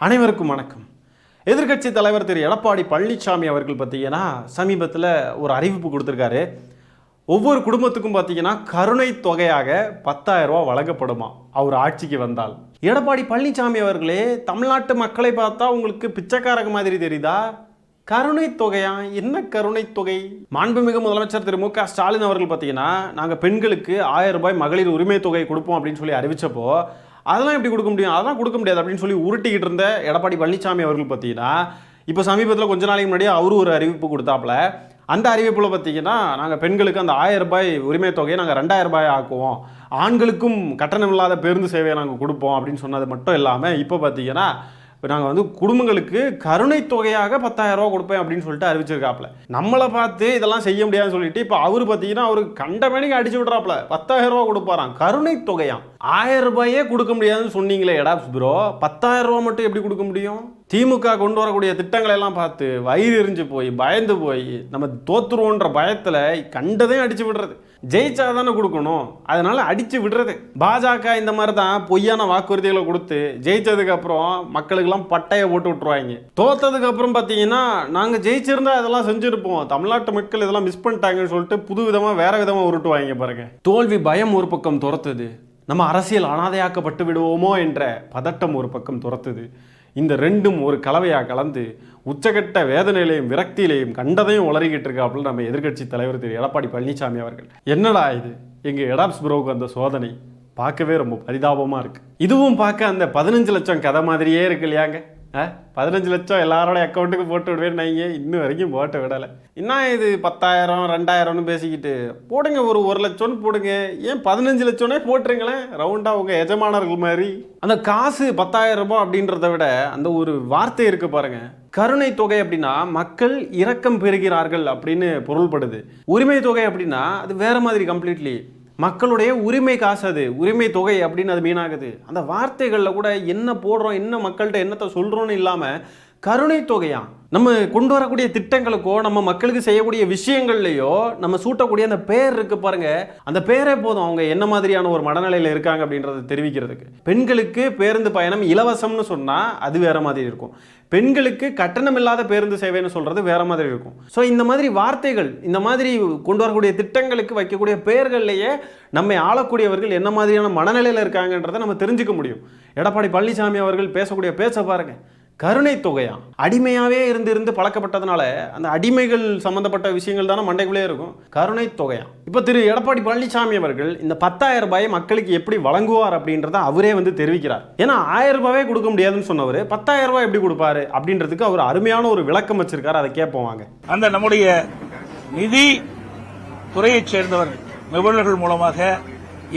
அனைவருக்கும் வணக்கம். எதிர்க்கட்சி தலைவர் திரு எடப்பாடி பழனிசாமி அவர்கள் பார்த்தீங்கன்னா சமீபத்தில் ஒரு அறிவிப்பு கொடுத்துருக்காரு. ஒவ்வொரு குடும்பத்துக்கும் பார்த்தீங்கன்னா கருணை தொகையாக 10,000 ரூபா வழங்கப்படுமா அவர் ஆட்சிக்கு வந்தால். எடப்பாடி பழனிசாமி அவர்களே, தமிழ்நாட்டு மக்களை பார்த்தா உங்களுக்கு பிச்சைக்காரங்க மாதிரி தெரியுதா? கருணை தொகையா? என்ன கருணை தொகை? மாண்புமிகு முதலமைச்சர் திரு மு.க. ஸ்டாலின் அவர்கள் பார்த்தீங்கன்னா நாங்கள் பெண்களுக்கு 1000 ரூபாய் மகளிர் உரிமை தொகை கொடுப்போம் அப்படின்னு சொல்லி அறிவிச்சப்போ அதெல்லாம் எப்படி கொடுக்க முடியும், அதெல்லாம் கொடுக்க முடியாது அப்படின்னு சொல்லி உருட்டிக்கிட்டு இருந்த எடப்பாடி பழனிசாமி அவர்கள் பார்த்தீங்கன்னா இப்போ சமீபத்தில் கொஞ்ச நாளைக்கு முன்னாடி அவரு ஒரு அறிவிப்பு கொடுத்தாப்புல. அந்த அறிவிப்பில் பார்த்தீங்கன்னா நாங்கள் பெண்களுக்கு அந்த 1000 ரூபாய் உரிமை தொகையை நாங்கள் 2000 ரூபாய் ஆக்குவோம், ஆண்களுக்கும் கட்டணம் இல்லாத பேருந்து சேவையை நாங்கள் கொடுப்போம் அப்படின்னு சொன்னது மட்டும் இல்லாமல் இப்போ பார்த்தீங்கன்னா நாங்கள் வந்து குடும்பங்களுக்கு கருணை தொகையாக 10,000 ரூபா கொடுப்பேன் அப்படின்னு சொல்லிட்டு அறிவிச்சிருக்காப்புல. நம்மளை பார்த்து இதெல்லாம் செய்ய முடியாதுன்னு சொல்லிட்டு இப்போ அவர் பார்த்தீங்கன்னா அவர் கண்டமேனிக்கு அடிச்சு விட்றாப்புல 10,000 ரூபா கொடுப்பாராம். கருணை தொகையாம். 1000 ரூபாயே கொடுக்க முடியாதுன்னு சொன்னீங்களே எடாப்ஸ் ப்ரோ, 10,000 ரூபா மட்டும் எப்படி கொடுக்க முடியும்? திமுக கொண்டு வரக்கூடிய திட்டங்களை எல்லாம் பார்த்து வயிறு எரிஞ்சு போய் பயந்து போய் நம்ம தோத்துருவோன்ற பயத்தில் கண்டதையும் அடிச்சு விடுறது. ஜெயிச்சா தானே கொடுக்கணும், அதனால அடிச்சு விடுறது. பாஜக இந்த மாதிரி தான் பொய்யான வாக்குறுதிகளை கொடுத்து ஜெயிச்சதுக்கு அப்புறம் மக்களுக்கெல்லாம் பட்டையை போட்டு விட்டுருவாங்க. தோத்ததுக்கு அப்புறம் பார்த்தீங்கன்னா நாங்கள் ஜெயிச்சிருந்தா இதெல்லாம் செஞ்சுருப்போம், தமிழ்நாட்டு மக்கள் இதெல்லாம் மிஸ் பண்ணிட்டாங்கன்னு சொல்லிட்டு புது விதமாக வேற விதமாக உருட்டுவாங்க பாருங்க. தோல்வி பயம் ஒரு பக்கம் துரத்துது, நம்ம அரசியல் அனாதையாக்கப்பட்டு விடுவோமோ என்ற பதட்டம் ஒரு பக்கம் துரத்துது. இந்த ரெண்டும் ஒரு கலவையாக கலந்து உச்சகட்ட வேதனையிலையும் விரக்தியிலையும் கண்டதையும் உளறிக்கிட்டு இருக்காப்புல நம்ம எதிர்க்கட்சி தலைவர் திரு எடப்பாடி பழனிசாமி அவர்கள். என்னடா இது, எங்கள் எடாப்ஸ் ப்ரோவுக்கு அந்த சோதனை பார்க்கவே ரொம்ப பரிதாபமாக இருக்குது. இதுவும் பார்க்க அந்த 15 லட்சம் கதை மாதிரியே இருக்கு இல்லையாங்க. 15 லட்சம் எல்லாரோட அக்கௌண்ட்டுக்கு போட்டு விடுவேன் நீங்க இன்னும் வரைக்கும் போட்டு விடலை. என்ன இது 10,000 2,000ன்னு பேசிக்கிட்டு போடுங்க, ஒரு 1 லட்சம்னு போடுங்க, ஏன் 15 லட்சம்னே போட்டுருங்களேன் ரவுண்டாக உங்கள் எஜமானர்கள் மாதிரி. அந்த காசு 10,000 ரூபாய் அப்படின்றத விட அந்த ஒரு வார்த்தை இருக்கு பாருங்க, கருணை தொகை அப்படின்னா மக்கள் இரக்கம் பெறுகிறார்கள் அப்படின்னு பொருள்படுது. உரிமை தொகை அப்படின்னா அது வேற மாதிரி கம்ப்ளீட்லி மக்களுடைய உரிமை காசு, அது உரிமை தொகை அப்படின்னு அது மீனாகுது. அந்த வார்த்தைகளில் கூட என்ன போடுறோம், என்ன மக்கள்கிட்ட என்னத்தை சொல்கிறோன்னு இல்லாமல் கருணை தொகையா நம்ம கொண்டு வரக்கூடிய திட்டங்களுக்கோ நம்ம மக்களுக்கு செய்யக்கூடிய விஷயங்கள்லையோ நம்ம சூட்டக்கூடிய அந்த பேர் இருக்கு பாருங்க, அந்த பேரே போதும் அவங்க என்ன மாதிரியான ஒரு மனநிலையில் இருக்காங்க அப்படின்றத தெரிவிக்கிறதுக்கு. பெண்களுக்கு பேருந்து பயணம் இலவசம்னு சொன்னால் அது வேற மாதிரி இருக்கும், பெண்களுக்கு கட்டணம் இல்லாத பேருந்து சேவைன்னு சொல்றது வேற மாதிரி இருக்கும். ஸோ இந்த மாதிரி வார்த்தைகள், இந்த மாதிரி கொண்டு வரக்கூடிய திட்டங்களுக்கு வைக்கக்கூடிய பெயர்கள்லேயே நம்மை ஆளக்கூடியவர்கள் என்ன மாதிரியான மனநிலையில் இருக்காங்கன்றதை நம்ம தெரிஞ்சுக்க முடியும். எடப்பாடி பழனிசாமி அவர்கள் பேசக்கூடிய பேச பாருங்க, கருணை தொகையா? அடிமையாவே இருந்து பழக்கப்பட்டதுனால அந்த அடிமைகள் சம்பந்தப்பட்ட விஷயங்கள் தானே மண்டைக்குள்ளே இருக்கும். கருணை தொகையா? இப்போ திரு எடப்பாடி பழனிசாமி அவர்கள் இந்த 10,000 ரூபாயை மக்களுக்கு எப்படி வழங்குவார் அப்படின்றத அவரே வந்து தெரிவிக்கிறார். ஏன்னா 1000 ரூபாயே கொடுக்க முடியாதுன்னு சொன்னவர் 10,000 ரூபாய் எப்படி கொடுப்பாரு அப்படின்றதுக்கு அவர் அருமையான ஒரு விளக்கம் வச்சிருக்காரு. அதை கேட்போம் வாங்க. அந்த நம்முடைய நிதி துறையை சேர்ந்தவர் நிபுணர்கள் மூலமாக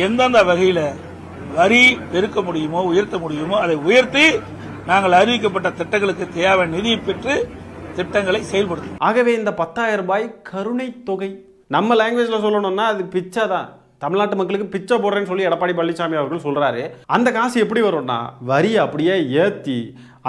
எந்தெந்த வகையில் வரி பெருக்க முடியுமோ உயர்த்த முடியுமோ அதை உயர்த்தி நாங்கள் அறிவிக்கப்பட்ட திட்டங்களுக்கு தேவையான நிதியை பெற்று திட்டங்களை செயல்படுத்தும். ஆகவே இந்த 10,000 ரூபாய் கருணை தொகை நம்ம லாங்குவேஜ்ல சொல்லணும்னா அது பிச்சை தான். தமிழ்நாட்டு மக்களுக்கு பிச்சை போடுறேன்னு சொல்லி எடப்பாடி பழனிசாமி அவர்கள் சொல்றாரு. அந்த காசு எப்படி வரும்னா வரி அப்படியே ஏற்றி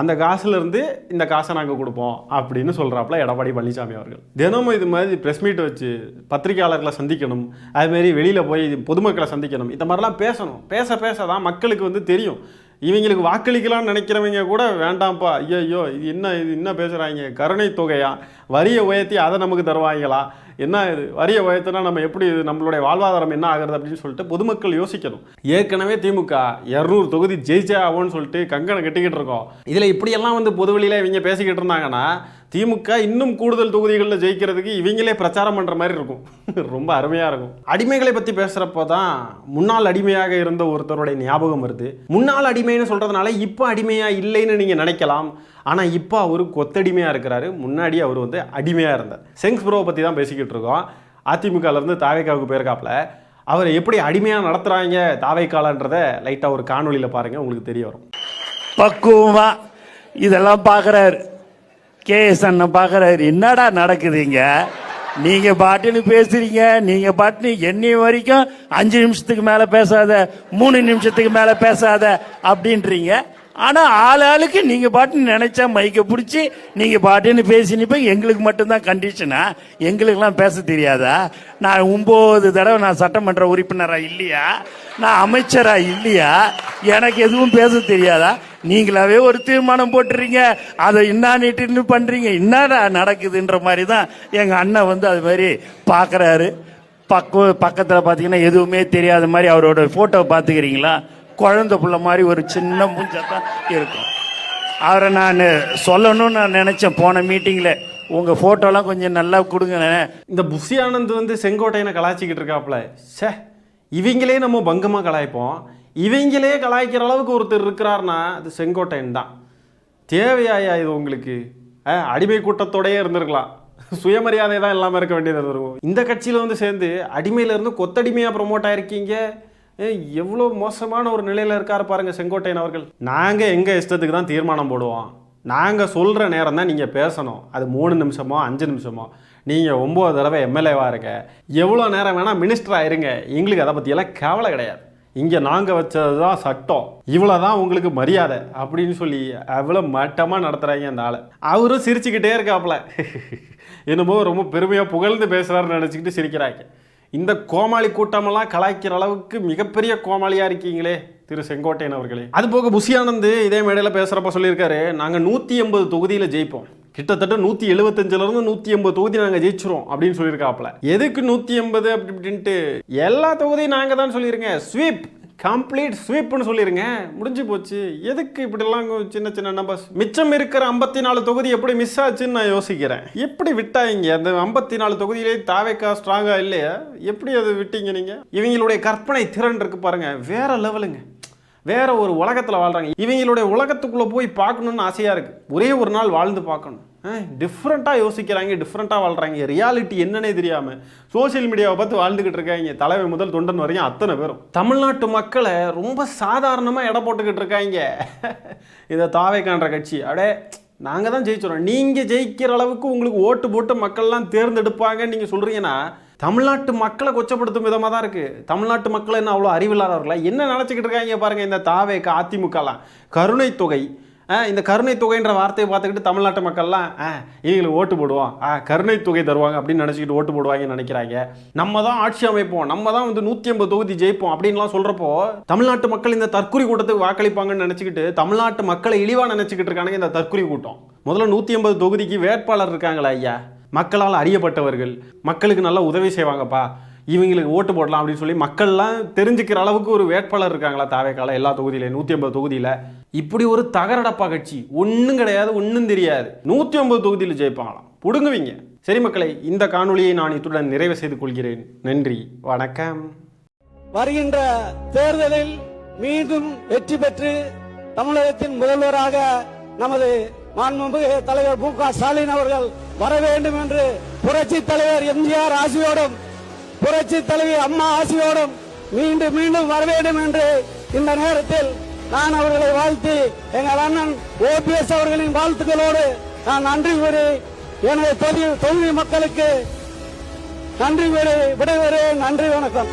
அந்த காசுல இருந்து இந்த காசை நாங்கள் கொடுப்போம் அப்படின்னு சொல்றாப்புல எடப்பாடி பழனிசாமி அவர்கள். தினமும் இது மாதிரி பிரஸ் மீட் வச்சு பத்திரிகையாளர்களை சந்திக்கணும், அதுமாரி வெளியில போய் பொதுமக்களை சந்திக்கணும், இந்த மாதிரிலாம் பேசணும். பேச தான் மக்களுக்கு வந்து தெரியும். இவங்களுக்கு வாக்களிக்கலாம்னு நினைக்கிறவங்க கூட வேண்டாம்ப்பா, ஐயோ இது என்ன பேசுகிறாங்க, கருணை தொகையா, வரியை உயர்த்தி அதை நமக்கு தருவாங்களா, என்ன இது வரியை உயர்த்தினா நம்ம எப்படி நம்மளுடைய வாழ்வாதாரம் என்ன ஆகிறது அப்படின்னு சொல்லிட்டு பொதுமக்கள் யோசிக்கணும். ஏற்கனவே திமுக 200 தொகுதி ஜெயிச்சே ஆகும்னு சொல்லிட்டு கங்கணம் கட்டிக்கிட்டு இருக்கோம். இதில் இப்படியெல்லாம் வந்து பொதுவெளியில் இவங்க பேசிக்கிட்டு இருந்தாங்கன்னா திமுக இன்னும் கூடுதல் தொகுதிகளில் ஜெயிக்கிறதுக்கு இவங்களே பிரச்சாரம் பண்ணுற மாதிரி இருக்கும். ரொம்ப அருமையாக இருக்கும். அடிமைகளை பற்றி பேசுகிறப்போ தான் முன்னாள் அடிமையாக இருந்த ஒருத்தருடைய ஞாபகம் வருது. முன்னாள் அடிமைன்னு சொல்கிறதுனால இப்போ அடிமையாக இல்லைன்னு நீங்கள் நினைக்கலாம், ஆனால் இப்போ அவர் கொத்தடிமையாக இருக்கிறாரு. முன்னாடி அவர் வந்து அடிமையாக இருந்தார். செங்ஸ் ப்ரோவை பற்றி தான் பேசிக்கிட்டு இருக்கோம். அதிமுகலேருந்து தாவேக்காவுக்கு போயிருக்காப்புல. அவர் எப்படி அடிமையாக நடத்துகிறாங்க தாவேக்காலன்றதை லைட்டாக ஒரு காணொலியில் பாருங்கள், உங்களுக்கு தெரிய வரும். பக்குவமாக இதெல்லாம் பார்க்குறாரு கேஎஸ் அண்ணன், பார்க்குறாரு என்னடா நடக்குதுங்க, நீங்க பாட்டுன்னு பேசுறீங்க, நீங்க பாட்டுன்னு என்னைய வரைக்கும் 5 நிமிஷத்துக்கு மேல பேசாத, 3 நிமிஷத்துக்கு மேல பேசாத அப்படின்றீங்க. ஆனா ஆளுக்கு நீங்க பாட்டு நினைச்சா மைக்க பிடிச்சி நீங்க பாட்டுன்னு பேசி நிப்ப. எங்களுக்கு மட்டும்தான் கண்டிஷனா? எங்களுக்கு எல்லாம் பேச தெரியாதா? நான் 9 தடவை நான் சட்டமன்ற உறுப்பினரா இல்லையா? நான் அமைச்சரா இல்லையா? எனக்கு எதுவும் பேச தெரியாதா? நீங்களாவே ஒரு தீர்மானம் போட்டுறீங்க, அதை இன்னான்னு பண்றீங்க. என்னடா நடக்குதுன்ற மாதிரி தான் எங்க அண்ணன் வந்து அது மாதிரி பாக்குறாரு. பக்கத்துல பாத்தீங்கன்னா எதுவுமே தெரியாத மாதிரி அவரோட போட்டோ பாத்துக்கிறீங்களா? குழந்தை புள்ள மாதிரி ஒரு சின்ன மூஞ்சத்தான் இருக்கும். அவரை நான் சொல்லணும்னு நான் நினைச்சேன் போன மீட்டிங்ல. உங்க போட்டோலாம் கொஞ்சம் நல்லா கொடுங்க. இந்த புஷி ஆனந்த் வந்து செங்கோட்டையனை கலாய்ச்சிக்கிட்டு இருக்காப்புல. சே, இவங்களே நம்ம பங்கமாக கலாய்ப்போம், இவங்களே கலாய்க்கிற அளவுக்கு ஒருத்தர் இருக்கிறார்னா அது செங்கோட்டையன் தான். தேவையாயா இது உங்களுக்கு? அடிமை கூட்டத்தோடயே இருந்திருக்கலாம், சுயமரியாதை தான் இல்லாமல் இருக்க வேண்டியது இருக்கும். இந்த கட்சியில் வந்து சேர்ந்து அடிமையிலேருந்து கொத்தடிமையாக ப்ரொமோட் ஆயிருக்கீங்க. எவ்வளோ மோசமான ஒரு நிலையில் இருக்காரு பாருங்க செங்கோட்டையன் அவர்கள். நாங்கள் எங்கள் இஷ்டத்துக்கு தான் தீர்மானம் போடுவோம், நாங்கள் சொல்கிற நேரம் தான் நீங்கள் பேசணும். அது 3 நிமிஷமோ 5 நிமிஷமோ. நீங்கள் 9 தடவை எம்எல்ஏவாக இருங்க, எவ்வளோ நேரம் வேணால் மினிஸ்டர் ஆயிருங்க, எங்களுக்கு அதை பற்றியெல்லாம் கவலை கிடையாது. இங்கே நாங்கள் வச்சது தான் சட்டம், இவ்வளோ தான் உங்களுக்கு மரியாதை அப்படின்னு சொல்லி அவ்வளோ மட்டமாக நடத்துகிறாங்க அந்த ஆளை. அவரும் சிரிச்சுக்கிட்டே இருக்காப்புல. என்னமோ ரொம்ப பெருமையாக புகழ்ந்து பேசுகிறாருன்னு நினச்சிக்கிட்டு சிரிக்கிறாங்க. இந்த கோமாளி கூட்டமெல்லாம் கலாய்க்கிற அளவுக்கு மிகப்பெரிய கோமாளியாக இருக்கீங்களே திரு செங்கோட்டையன் அவர்களே. அது போக புஷி ஆனந்த் இதே மேடையில் பேசுகிறப்ப சொல்லியிருக்காரு, நாங்கள் 180 தொகுதியில் ஜெயிப்போம், கிட்டத்தட்ட 175லேருந்து 180 தொகுதி நாங்கள் ஜெயிச்சிரும் அப்படின்னு சொல்லியிருக்காப்புல. எதுக்கு 180 அப்படி இப்படின்ட்டு? எல்லா தொகுதியும் நாங்கள் தான் சொல்லியிருங்க, ஸ்வீப், கம்ப்ளீட் ஸ்வீப்னு சொல்லிருங்க, முடிஞ்சு போச்சு. எதுக்கு இப்படிலாம் சின்ன சின்ன நம்பர்ஸ்? மிச்சம் இருக்கிற 54 தொகுதி எப்படி மிஸ் ஆச்சுன்னு நான் யோசிக்கிறேன். எப்படி விட்டாங்க அந்த 54 தொகுதியிலே? தாவேக்கா ஸ்ட்ராங்கா இல்லையா? எப்படி அதை விட்டீங்க நீங்க? இவங்களுடைய கற்பனை திறன் இருக்கு பாருங்க, வேற லெவலுங்க. வேற ஒரு உலகத்தில் வாழ்றாங்க. இவங்களுடைய உலகத்துக்குள்ளே போய் பார்க்கணுன்னு ஆசையாக இருக்குது. ஒரே ஒரு நாள் வாழ்ந்து பார்க்கணும். டிஃப்ரெண்ட்டாக யோசிக்கிறாங்க, டிஃப்ரெண்ட்டாக வாழ்கிறாங்க. ரியாலிட்டி என்னன்னே தெரியாமல் சோசியல் மீடியாவை பார்த்து வாழ்ந்துக்கிட்டு இருக்காங்க. தலைவர் முதல் தொண்டன் வரையும் அத்தனை பேரும் தமிழ்நாட்டு மக்களை ரொம்ப சாதாரணமாக எடை போட்டுக்கிட்டு இருக்காங்க. இதை தாவேக்கான்ற கட்சி அடே நாங்கள் தான் ஜெயிச்சிடறோம், நீங்கள் ஜெயிக்கிற அளவுக்கு உங்களுக்கு ஓட்டு போட்டு மக்கள்லாம் தேர்ந்தெடுப்பாங்கன்னு நீங்கள் சொல்கிறீங்கன்னா தமிழ்நாட்டு மக்களை கொச்சப்படுத்தும் விதமாக தான் இருக்குது. தமிழ்நாட்டு மக்கள் என்ன அவ்வளோ அறிவில்லாதவர்களா? என்ன நினச்சிக்கிட்டு இருக்காங்க பாருங்கள் இந்த தாவேக்கா அதிமுகலாம். கருணை தொகை, இந்த கருணை தொகைன்ற வார்த்தையை பார்த்துக்கிட்டு தமிழ்நாட்டு மக்கள்லாம் இவங்களுக்கு ஓட்டு போடுவோம், கருணை தொகை தருவாங்க அப்படின்னு நினச்சிக்கிட்டு ஓட்டு போடுவாங்கன்னு நினைக்கிறாங்க. நம்ம தான் ஆட்சி அமைப்போம், நம்ம தான் வந்து 180 தொகுதி ஜெயிப்போம் அப்படின்லாம் சொல்கிறப்போ தமிழ்நாட்டு மக்கள் இந்த தற்குறி கூட்டத்துக்கு வாக்களிப்பாங்கன்னு நினச்சிக்கிட்டு தமிழ்நாட்டு மக்களை இழிவாக நினச்சிக்கிட்டு இருக்கானுங்க இந்த தற்குறி கூட்டம். முதல்ல 180 தொகுதிக்கு வேட்பாளர் இருக்காங்களா ஐயா, மக்களால் அறியப்பட்டவர்கள், மக்களுக்கு நல்லா உதவி செய்வாங்கப்பா, இவங்களுக்கு ஓட்டு போடலாம் அப்படின்னு சொல்லி மக்கள்லாம் தெரிஞ்சுக்கிற அளவுக்கு ஒரு வேட்பாளர் இருக்காங்களா தாவேக்கால? எல்லா தொகுதியில 180 தொகுதியில் இப்படி ஒரு தகரடப்பா கட்சி ஒன்றும் கிடையாது, ஒன்றும் தெரியாது. 180 தொகுதியில் ஜெயிப்பாங்களாம், புடுங்குவீங்க. சரி மக்களை, இந்த காணொலியை நான் இத்துடன் நிறைவு செய்து கொள்கிறேன். நன்றி, வணக்கம். வருகின்ற தேர்தலில் மீண்டும் வெற்றி பெற்று தமிழகத்தின் முதல்வராக நமது மாண்புமிகு தலைவர் மு.க. ஸ்டாலின் அவர்கள் வர வேண்டும் என்று புரட்சி தலைவர் எம்ஜிஆர் ஆசியோடும் புரட்சி தலைவி அம்மா ஆசியோடும் மீண்டும் மீண்டும் வர வேண்டும் என்று இந்த நேரத்தில் நான் அவர்களை வாழ்த்தி எங்கள் அண்ணன் OPS அவர்களின் வாழ்த்துக்களோடு நான் நன்றி கூறி எனது தொகுதி மக்களுக்கு நன்றி கூறி விடைபெறுகிறேன். நன்றி, வணக்கம்.